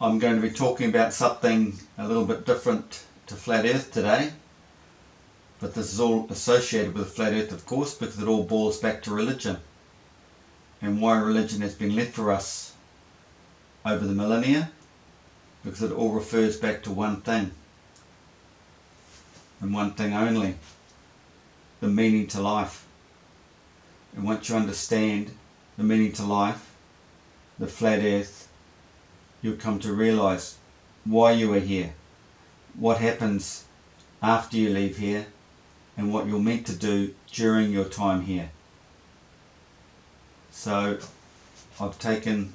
I'm going to be talking about something a little bit different to Flat Earth today, but this is all associated with Flat Earth, of course, because it all boils back to religion and why religion has been left for us over the millennia, because it all refers back to one thing and one thing only: the meaning to life. And once you understand the meaning to life, the Flat Earth, you'll come to realize why you are here, what happens after you leave here, and what you're meant to do during your time here. So I've taken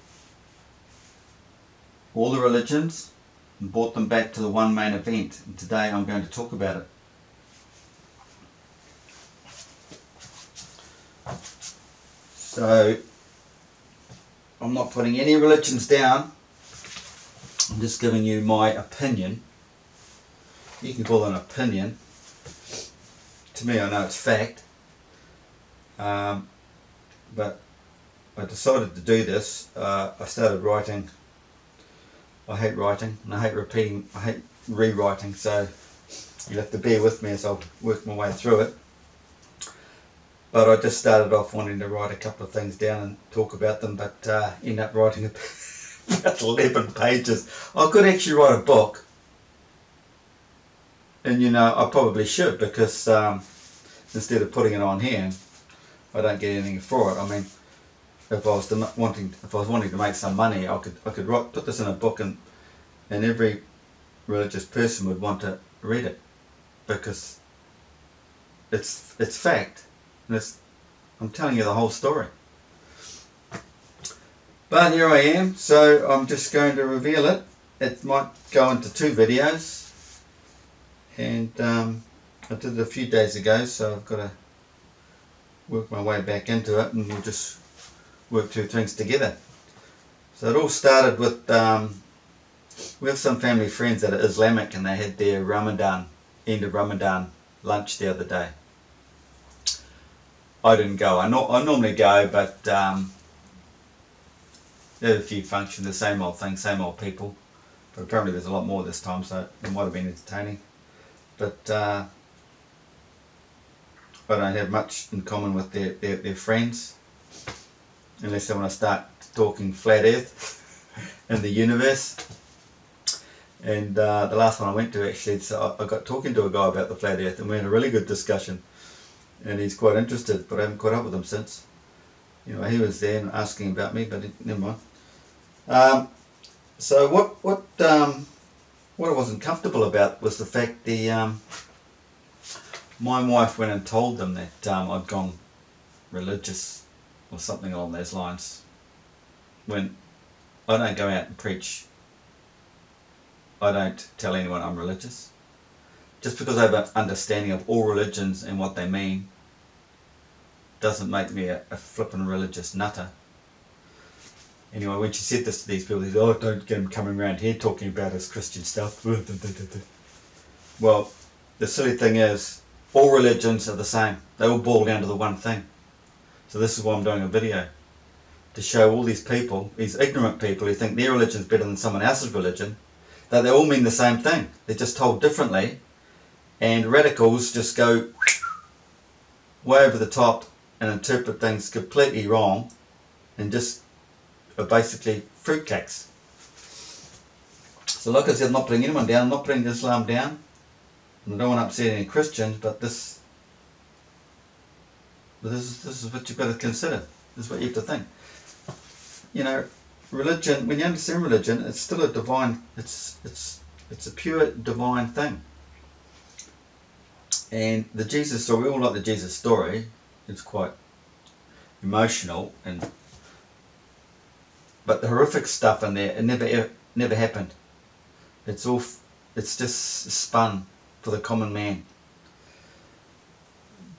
all the religions and brought them back to the one main event, and today I'm going to talk about it. So I'm not putting any religions down, I'm just giving you my opinion. You can call it an opinion. To me, I know it's fact, but I decided to do this. I started writing. I hate writing and I hate repeating, I hate rewriting, so you'll have to bear with me as I work my way through it. But I just started off wanting to write a couple of things down and talk about them, but end up writing about 11 pages. I could actually write a book, and I probably should, because instead of putting it on here, I don't get anything for it. I mean, if I was wanting to make some money, I could put this in a book, and every religious person would want to read it, because it's fact. And I'm telling you the whole story. But here I am, so I'm just going to reveal it. It might go into 2 videos, and I did it a few days ago, so I've got to work my way back into it, and we'll just work 2 things together. So it all started with, we have some family friends that are Islamic, and they had their end of Ramadan lunch the other day. I didn't go. I normally go, but there are a few functions, the same old thing, same old people. But apparently there's a lot more this time, so it might have been entertaining. But I don't have much in common with their friends, unless they want to start talking Flat Earth and the universe. And the last one I went to, actually, so I got talking to a guy about the Flat Earth, and we had a really good discussion. And he's quite interested, but I haven't caught up with him since. He was there and asking about me, but never mind. So what I wasn't comfortable about was the fact my wife went and told them that I'd gone religious or something along those lines. When I don't go out and preach, I don't tell anyone I'm religious. Just because I have an understanding of all religions and what they mean doesn't make me a flippin' religious nutter. Anyway, when she said this to these people, they said, "Oh, don't get him coming around here talking about his Christian stuff." Well, the silly thing is, all religions are the same. They all boil down to the one thing. So this is why I'm doing a video, to show all these people, these ignorant people who think their religion is better than someone else's religion, that they all mean the same thing. They're just told differently. And radicals just go way over the top and interpret things completely wrong, and just are basically fruitcakes. So like I said, I'm not putting anyone down, I'm not putting Islam down, and I don't want to upset any Christians, but this is what you've got to consider. This is what you have to think. Religion, when you understand religion, it's still a divine, it's a pure divine thing. And the Jesus story, we all like the Jesus story. It's quite emotional, but the horrific stuff in there, it never happened. It's just spun for the common man.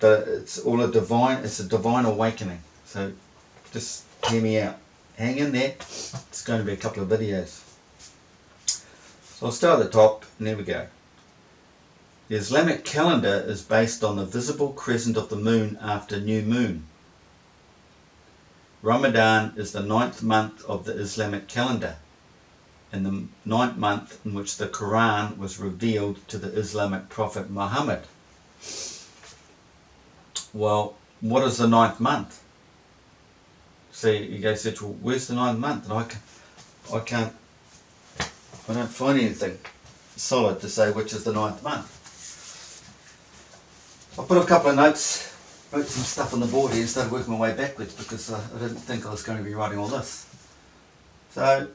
But it's a divine awakening. So just hear me out. Hang in there. It's going to be a couple of videos. So I'll start at the top, and there we go. The Islamic calendar is based on the visible crescent of the moon after new moon. Ramadan is the 9th month of the Islamic calendar. in the 9th month in which the Quran was revealed to the Islamic prophet Muhammad. Well, what is the 9th month? See, you go search, well, where's the 9th month? And I don't find anything solid to say which is the 9th month. I put a couple of notes, wrote some stuff on the board here and started working my way backwards because I didn't think I was going to be writing all this. So,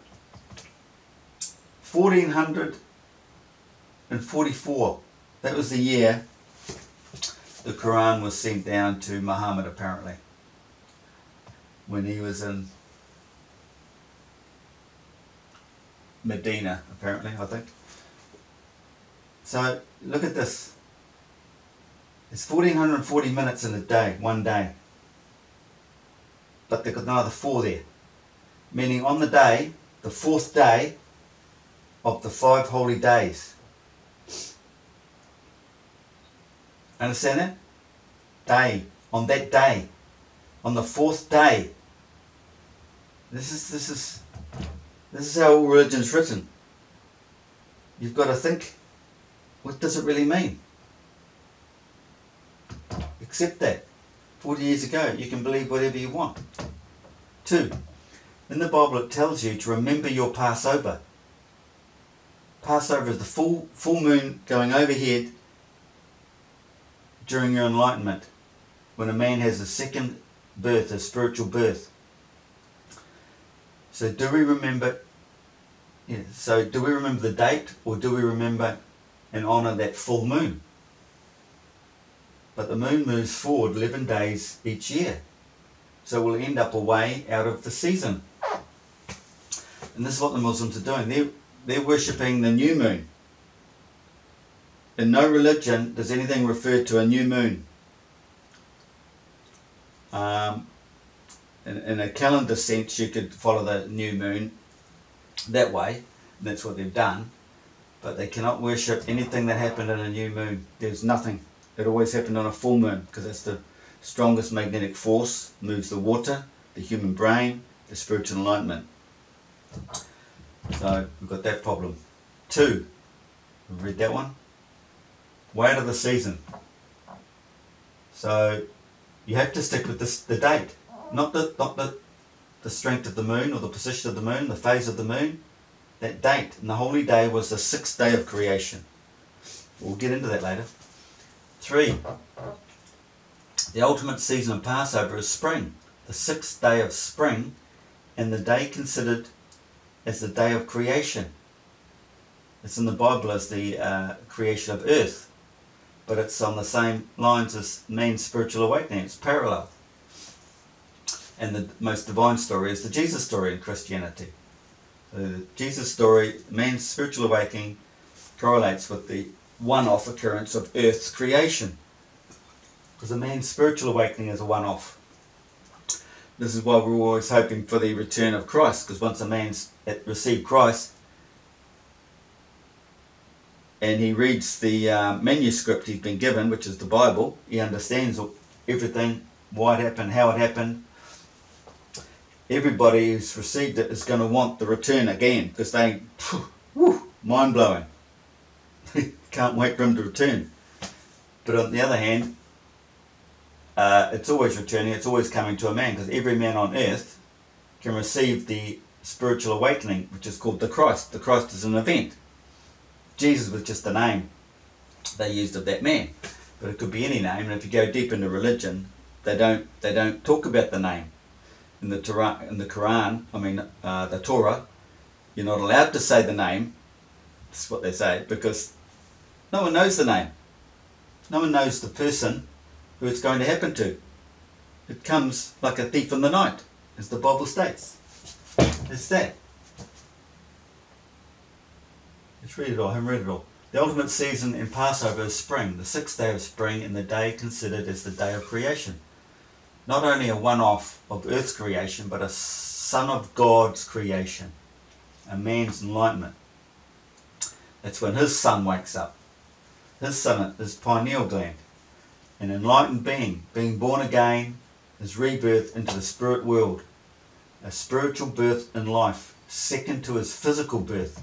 1444, that was the year the Quran was sent down to Muhammad, apparently, when he was in Medina, apparently, I think. So, look at this. It's 1440 minutes in a day, one day. But they've got another 4 there. Meaning on the day, the 4th day of the 5 holy days. Understand that? Day. On that day. On the 4th day. This is how all religion's written. You've got to think, what does it really mean? Accept that. 40 years ago, you can believe whatever you want. 2. In the Bible it tells you to remember your Passover. Passover is the full moon going overhead during your enlightenment, when a man has a second birth, a spiritual birth. So do we remember the date, or do we remember and honour that full moon? But the moon moves forward 11 days each year. So we'll end up away out of the season. And this is what the Muslims are doing. They're worshipping the new moon. In no religion does anything refer to a new moon. In a calendar sense, you could follow the new moon that way, and that's what they've done. But they cannot worship anything that happened in a new moon. There's nothing. It always happened on a full moon, because that's the strongest magnetic force, moves the water, the human brain, the spiritual enlightenment. So we've got that problem. 2, we've read that one. Way out of the season. So you have to stick with the date, not the strength of the moon or the position of the moon, the phase of the moon. That date, and the holy day was the 6th day of creation. We'll get into that later. 3. The ultimate season of Passover is spring, the 6th day of spring, and the day considered as the day of creation. It's in the Bible as the creation of earth, but it's on the same lines as man's spiritual awakening. It's parallel. And the most divine story is the Jesus story in Christianity. The Jesus story, man's spiritual awakening, correlates with the one-off occurrence of Earth's creation. Because a man's spiritual awakening is a one-off. This is why we're always hoping for the return of Christ, because once a man's received Christ and he reads the manuscript he's been given, which is the Bible, he understands everything, why it happened, how it happened. Everybody who's received it is going to want the return again, because they, mind-blowing. Can't wait for him to return. But on the other hand, it's always returning, it's always coming to a man, because every man on earth can receive the spiritual awakening, which is called the Christ. The Christ is an event. Jesus was just the name they used of that man, but it could be any name. And if you go deep into religion, they don't talk about the name. In the Quran, the Torah, you're not allowed to say the name. That's what they say, because no one knows the name. No one knows the person who it's going to happen to. It comes like a thief in the night, as the Bible states. It's that. Let's read it all. I haven't read it all. The ultimate season in Passover is spring, the 6th day of spring, and the day considered as the day of creation. Not only a one-off of Earth's creation, but a son of God's creation, a man's enlightenment. That's when his son wakes up. His son, his pineal gland, an enlightened being born again, is rebirth into the spirit world, a spiritual birth in life, second to his physical birth.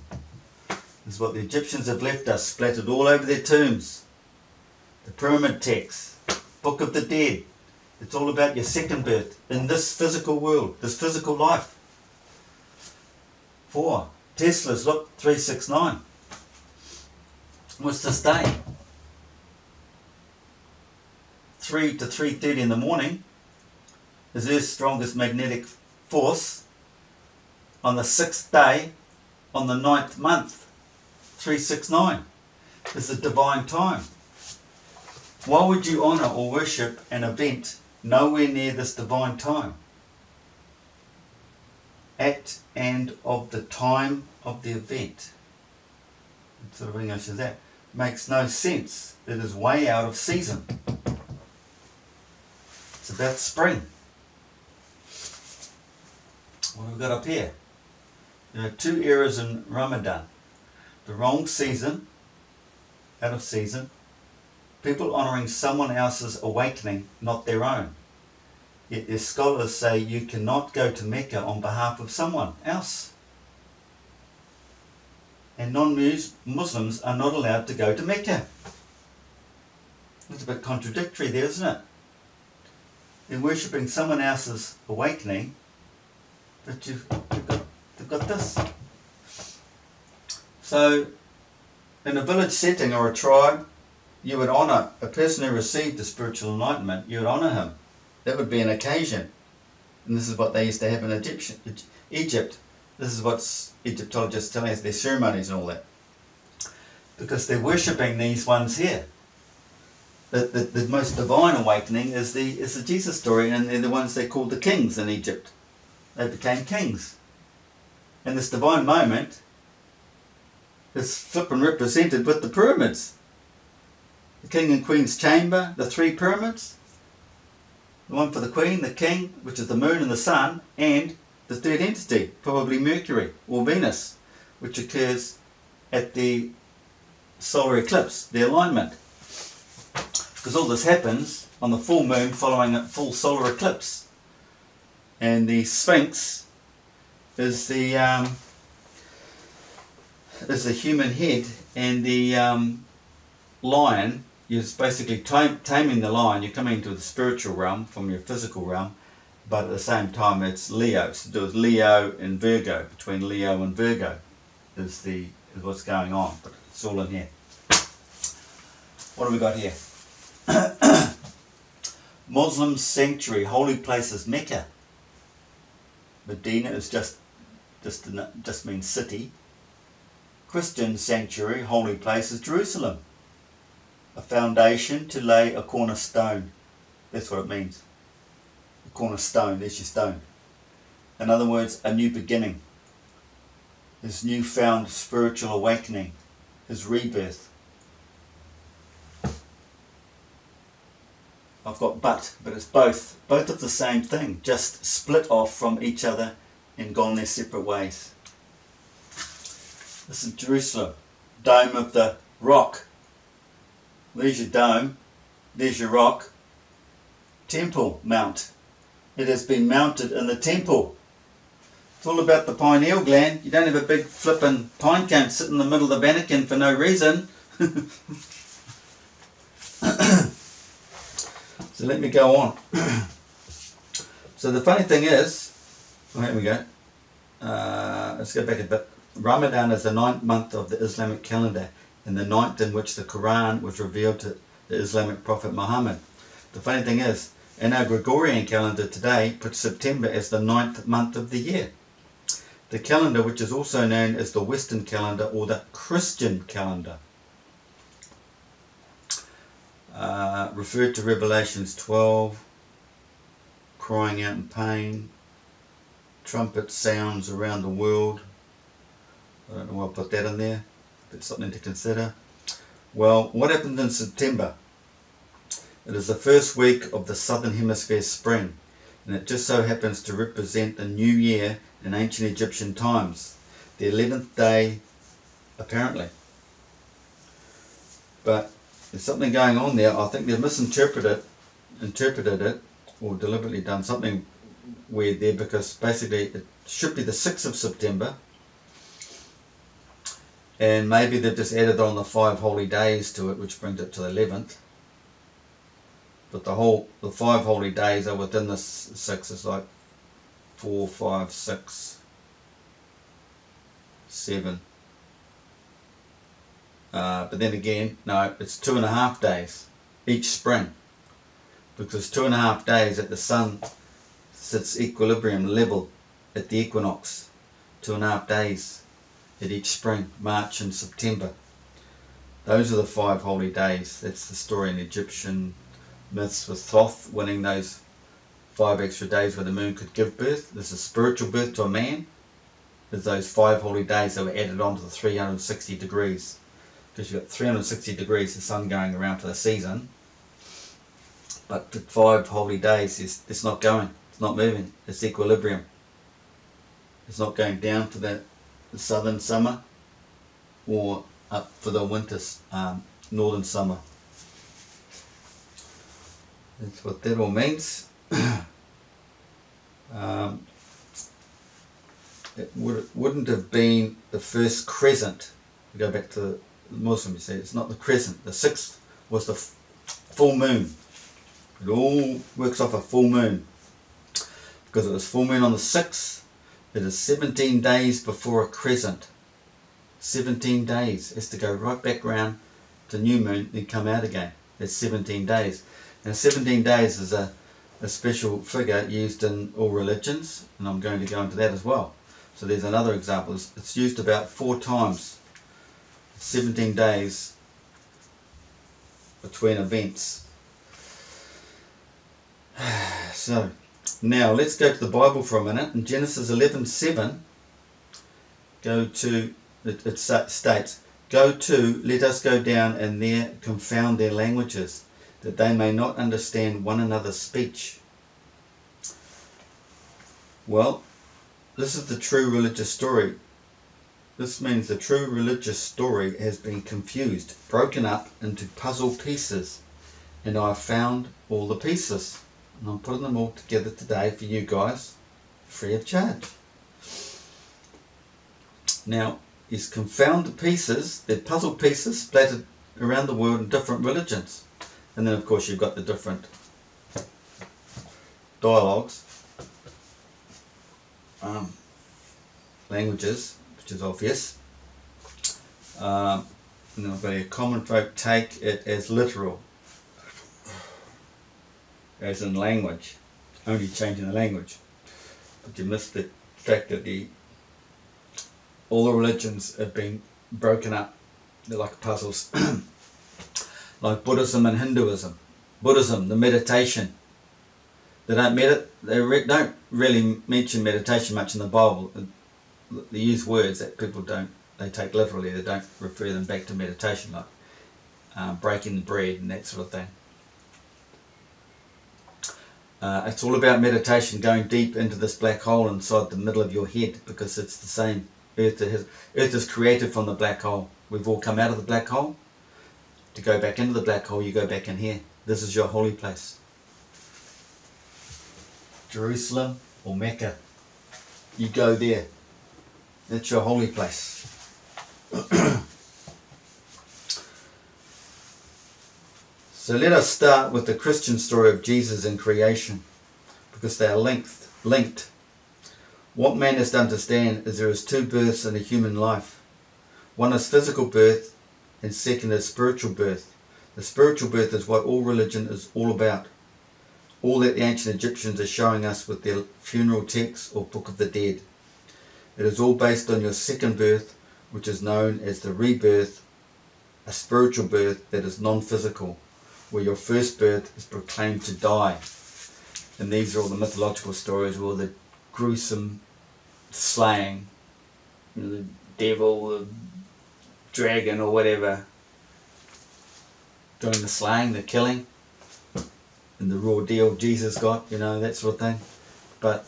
This is what the Egyptians have left us, splattered all over their tombs. The pyramid texts, Book of the Dead. It's all about your second birth in this physical world, this physical life. 4. Tesla's, look, 369. What's this day? 3 to 3:30 in the morning is Earth's strongest magnetic force. On the 6th day, on the 9th month, 369 is the divine time. Why would you honour or worship an event nowhere near this divine time? At and of the time of the event. What sort of English is that? Makes no sense. It is way out of season. It's about spring. What have we got up here? There are 2 eras in Ramadan. The wrong season, out of season. People honouring someone else's awakening, not their own. Yet their scholars say you cannot go to Mecca on behalf of someone else. And non-Muslims are not allowed to go to Mecca. It's a bit contradictory there, isn't it? They're worshipping someone else's awakening, but they've got this. So, in a village setting or a tribe, you would honour a person who received the spiritual enlightenment. You would honour him. That would be an occasion. And this is what they used to have in Egypt. This is what Egyptologists tell us, their ceremonies and all that. Because they're worshipping these ones here. The most divine awakening is the Jesus story, and they're the ones they called the kings in Egypt. They became kings. And this divine moment is flipping represented with the pyramids. The king and queen's chamber, the 3 pyramids. The one for the queen, the king, which is the moon and the sun, and the third entity, probably Mercury or Venus, which occurs at the solar eclipse, the alignment. Because all this happens on the full moon following a full solar eclipse. And the Sphinx is the human head, and the lion is basically taming the lion. You're coming into the spiritual realm from your physical realm, but at the same time it's Leo. It's to do with Leo and Virgo. Between Leo and Virgo is what's going on, but it's all in here. What have we got here? Muslim sanctuary, holy places, Mecca. Medina is just means city. Christian sanctuary, holy places, Jerusalem. A foundation to lay a cornerstone. That's what it means. A cornerstone, there's your stone. In other words, a new beginning. His newfound spiritual awakening. His rebirth. I've got but it's both of the same thing, just split off from each other and gone their separate ways. This is Jerusalem, Dome of the Rock. There's your dome, there's your rock. Temple Mount. It has been mounted in the temple. It's all about the pineal gland. You don't have a big flippin' pine cone sitting in the middle of the Vatican for no reason. So let me go on. So the funny thing is, here we go. Let's go back a bit. Ramadan is the 9th month of the Islamic calendar, and the 9th in which the Quran was revealed to the Islamic prophet Muhammad. The funny thing is, in our Gregorian calendar today, puts September as the 9th month of the year. The calendar, which is also known as the Western calendar or the Christian calendar, referred to Revelations 12, crying out in pain, trumpet sounds around the world. I don't know why I put that in there, but it's something to consider. Well, what happened in September? It is the first week of the Southern Hemisphere spring, and it just so happens to represent the new year in ancient Egyptian times, the 11th day apparently. But there's something going on there. I think they've misinterpreted it, or deliberately done something weird there, because basically it should be the 6th of September, and maybe they've just added on the 5 holy days to it, which brings it to the 11th. But the 5 holy days are within the 6. It's like 4, 5, 6, 7. But then again, no, it's 2.5 days each spring, because 2.5 days that the sun sits equilibrium level at the equinox. 2.5 days at each spring, March and September. Those are the 5 holy days. That's the story in Egyptian myths, with Thoth winning those 5 extra days where the moon could give birth. This is spiritual birth to a man. There's those 5 holy days that were added on to the 360 degrees. Because you've got 360 degrees, the sun going around for the season. But the 5 holy days, it's not going, it's not moving, it's equilibrium. It's not going down for the southern summer or up for the winter, northern summer. That's what that all means. It wouldn't have been the first crescent. We go back to the Muslim, you see, it's not the crescent. The 6th was the full moon. It all works off a full moon. Because it was full moon on the 6th, it is 17 days before a crescent. 17 days. It has to go right back round to new moon, then come out again. It's 17 days. Now 17 days is a special figure used in all religions, and I'm going to go into that as well. So there's another example. It's used about 4 times. 17 days between events. So now let's go to the Bible for a minute. In Genesis 11:7, it states, "Go to, let us go down and there confound their languages, that they may not understand one another's speech." Well, this is the true religious story. This means the true religious story has been confused, broken up into puzzle pieces, and I have found all the pieces, and I'm putting them all together today for you guys, free of charge. Now, he's confound the pieces, they're puzzle pieces splattered around the world in different religions, and then of course you've got the different dialogues, languages, which is obvious. And then I've got here, common folk take it as literal, as in language, only changing the language. But you miss the fact that all the religions have been broken up. They're like puzzles. Like Buddhism and Hinduism. Buddhism, the meditation. They don't don't really mention meditation much in the Bible. They use words that people they take literally. They don't refer them back to meditation, like breaking the bread and that sort of thing. It's all about meditation, going deep into this black hole inside the middle of your head, because it's the same. Earth is created from the black hole. We've all come out of the black hole. To go back into the black hole, you go back in here. This is your holy place. Jerusalem or Mecca. You go there. That's your holy place. So let us start with the Christian story of Jesus and creation, because they are linked. What man is to understand is there is 2 births in a human life. One is physical birth, and second is spiritual birth. The spiritual birth is what all religion is all about. All that the ancient Egyptians are showing us with their funeral texts or Book of the Dead. It is all based on your second birth, which is known as the rebirth, a spiritual birth that is non-physical, where your first birth is proclaimed to die. And these are all the mythological stories, all the gruesome slaying, the devil, the dragon or whatever, doing the slaying, the killing, and the raw deal Jesus got, that sort of thing. But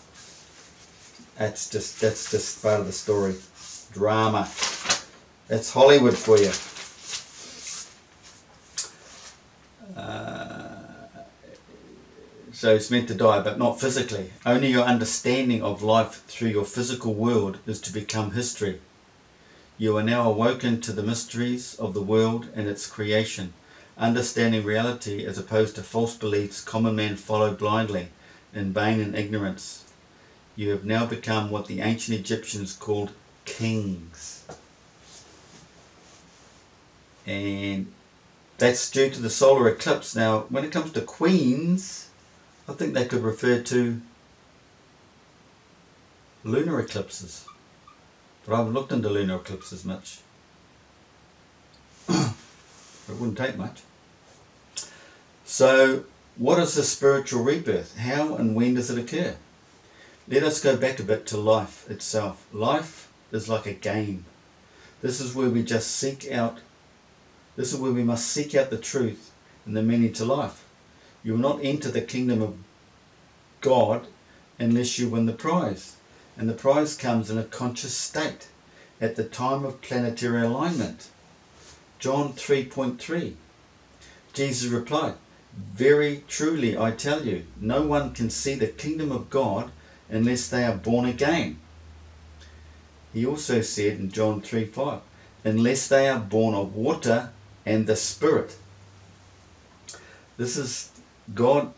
that's just part of the story. Drama. That's Hollywood for you. So it's meant to die, but not physically. Only your understanding of life through your physical world is to become history. You are now awoken to the mysteries of the world and its creation, understanding reality as opposed to false beliefs common men follow blindly, in vain and ignorance. You have now become what the ancient Egyptians called kings. And that's due to the solar eclipse. Now, when it comes to queens, I think they could refer to lunar eclipses. But I haven't looked into lunar eclipses much. It wouldn't take much. So, what is the spiritual rebirth? How and when does it occur? Let us go back a bit to life itself. Life is like a game. This is where we just seek out, this is where we must seek out the truth and the meaning to life. You will not enter the kingdom of God unless you win the prize. And the prize comes in a conscious state at the time of planetary alignment. John 3.3. Jesus replied, "Very truly I tell you, no one can see the kingdom of God unless they are born again." He also said in John 3:5, "Unless they are born of water and the Spirit." This is God.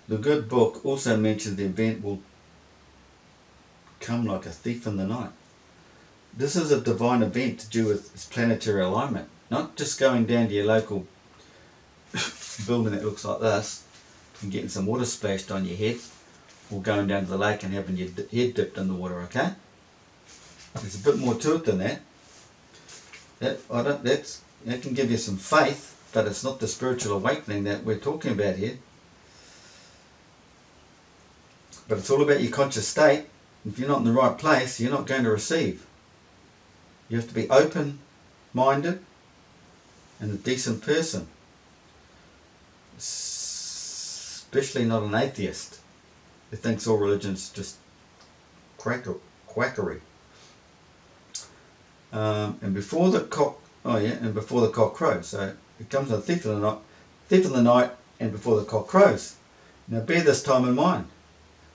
The good book also mentions the event will come like a thief in the night. This is a divine event to do with its planetary alignment, not just going down to your local building that looks like this and getting some water splashed on your head, or going down to the lake and having your head dipped in the water, okay? There's a bit more to it than that. That can give you some faith, but it's not the spiritual awakening that we're talking about here. But it's all about your conscious state. If you're not in the right place, you're not going to receive. You have to be open-minded and a decent person. Especially not an atheist who thinks all religion's just quackery. And before the cock crows. So it comes a thief in the night, and before the cock crows. Now bear this time in mind.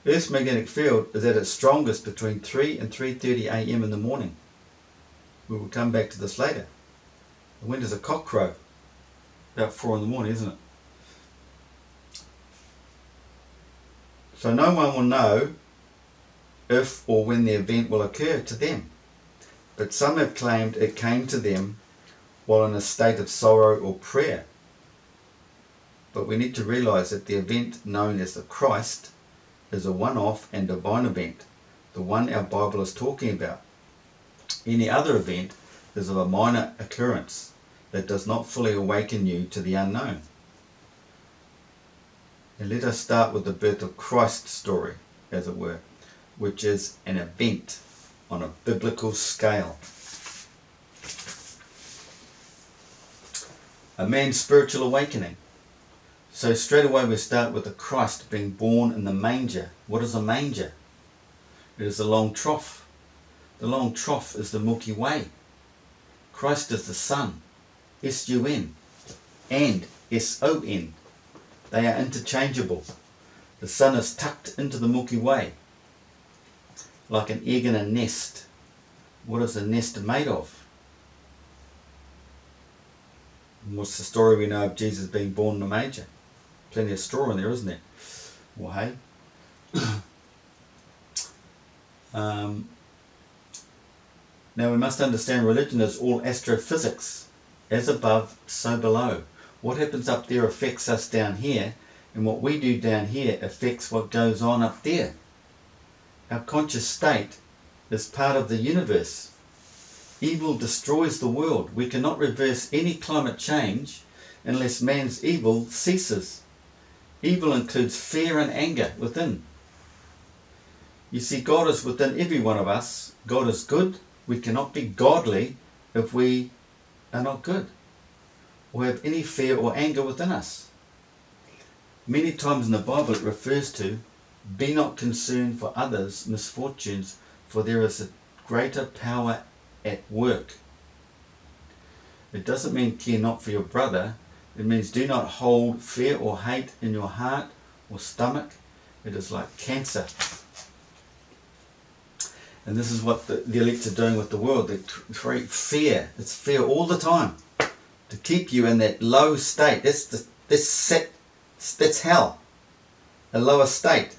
Earth's magnetic field is at its strongest between 3 and 3:30 a.m. in the morning. We will come back to this later. And when does a cock crow? About 4 in the morning, isn't it? So no one will know if or when the event will occur to them. But some have claimed it came to them while in a state of sorrow or prayer. But we need to realize that the event known as the Christ is a one-off and divine event, the one our Bible is talking about. Any other event is of a minor occurrence that does not fully awaken you to the unknown. And let us start with the birth of Christ's story, as it were, which is an event on a biblical scale. A man's spiritual awakening. So straight away we start with the Christ being born in the manger. What is a manger? It is a long trough. The long trough is the Milky Way. Christ is the sun, S-U-N, and S-O-N. They are interchangeable. The sun is tucked into the Milky Way, like an egg in a nest. What is a nest made of? And what's the story we know of Jesus being born in a manger? Plenty of straw in there, isn't there? Well, hey. Now we must understand religion is all astrophysics. As above, so below. What happens up there affects us down here, and what we do down here affects what goes on up there. Our conscious state is part of the universe. Evil destroys the world. We cannot reverse any climate change unless man's evil ceases. Evil includes fear and anger within. You see, God is within every one of us. God is good. We cannot be godly if we are not good or have any fear or anger within us. Many times in the Bible it refers to, "Be not concerned for others' misfortunes, for there is a greater power at work." It doesn't mean care not for your brother. It means do not hold fear or hate in your heart or stomach, it is like cancer. And this is what the elites are doing with the world. They create fear. It's fear all the time to keep you in that low state. That's hell. A lower state.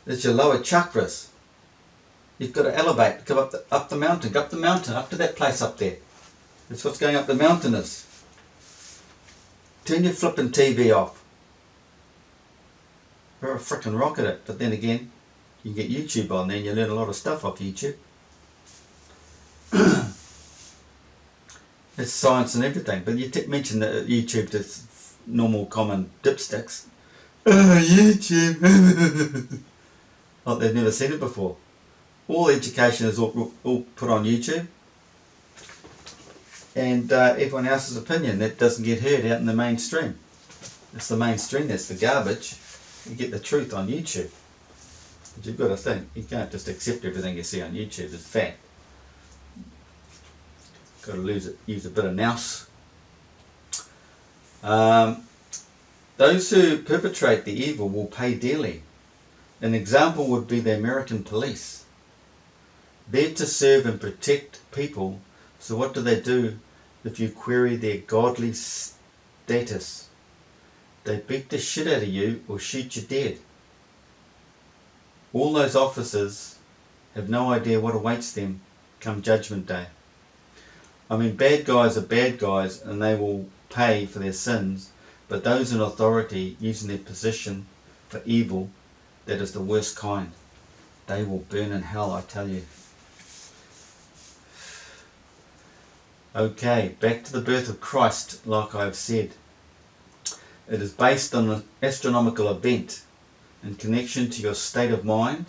It's your lower chakras. You've got to elevate, go up the mountain, up to that place up there. That's what's going up the mountain is. Turn your flipping TV off. Or a frickin' rocket it. But then again, you get YouTube on there and you learn a lot of stuff off YouTube. It's science and everything. But you mention that YouTube to normal common dipsticks. YouTube. Like they've never seen it before. All education is all put on YouTube. And everyone else's opinion, that doesn't get heard out in the mainstream. It's the mainstream, that's the garbage. You get the truth on YouTube. But you've got to think, you can't just accept everything you see on YouTube as fact. Got to use a bit of nous. Those who perpetrate the evil will pay dearly. An example would be the American police. They're to serve and protect people, so what do they do if you query their godly status? They beat the shit out of you or shoot you dead. All those officers have no idea what awaits them come Judgment Day. I mean, bad guys are bad guys and they will pay for their sins, but those in authority using their position for evil, that is the worst kind. They will burn in hell, I tell you. Okay, back to the birth of Christ, like I've said. It is based on an astronomical event in connection to your state of mind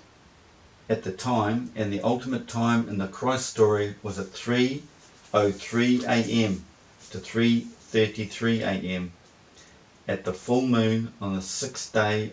at the time, and the ultimate time in the Christ story was at 3:03 a.m. to 3:33 a.m. at the full moon on the 6th day